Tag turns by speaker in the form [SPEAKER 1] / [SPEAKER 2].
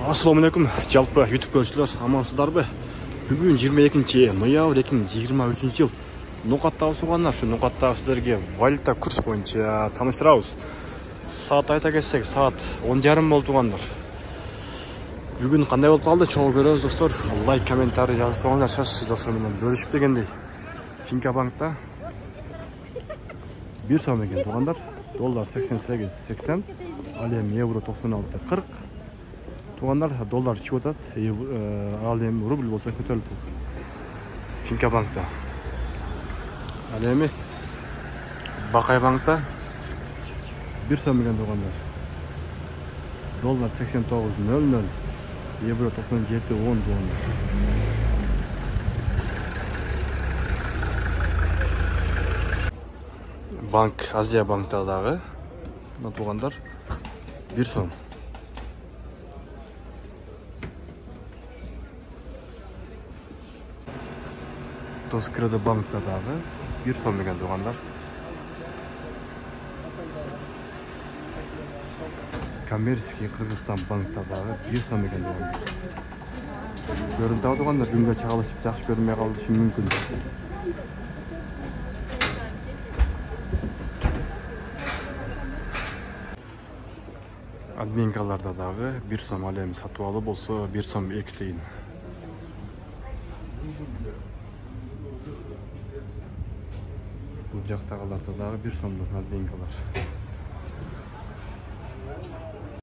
[SPEAKER 1] Assalamu алейкум, жалпы YouTube көрүүчүлөр, амансыздарбы? Бүгүн 22-ноябрь 2023 жыл. Нукаттагы сугандар, ушу Нукаттагы сиздерге валюта курс боюнча тааныштырабыз. Саат айта кетсек, саат 10:30 болду тугандар. Бүгүн кандай болуп калды, чогуу көрөбүз достор. Лайк, комментарий жазып коюңдар, сиз достор менен бөлүшүп дегендей. Финкабанкта 1 сом экен тугандар. Доллар 88.80, ал эми евро 96.40. Тугандар доллар чыгып атат, ал эми рубль болсо көтөрүлүп атат. Финкабанкта. Ал эми Бакай банкта 1 сом экен тугандар. Доллар 89.00, евро 97.10 тугандар. Банк, Азия банкта дагы тугандар 1 сом. Тоскреdo банкта дагы 1 сом экен тугандар. Коммерческий Кыргызстан банкта дагы 1 сом экен тугандар. Көрүнүп атат тугандар, күнгө чагылышып жакшы көрүнбөй калышы мүмкүн. Админкаларда дагы 1 сом, ал эми сатып алуу болсо 1 сом 2 тыйын. Бул жактагыларда дагы 1 сомдон админкалар.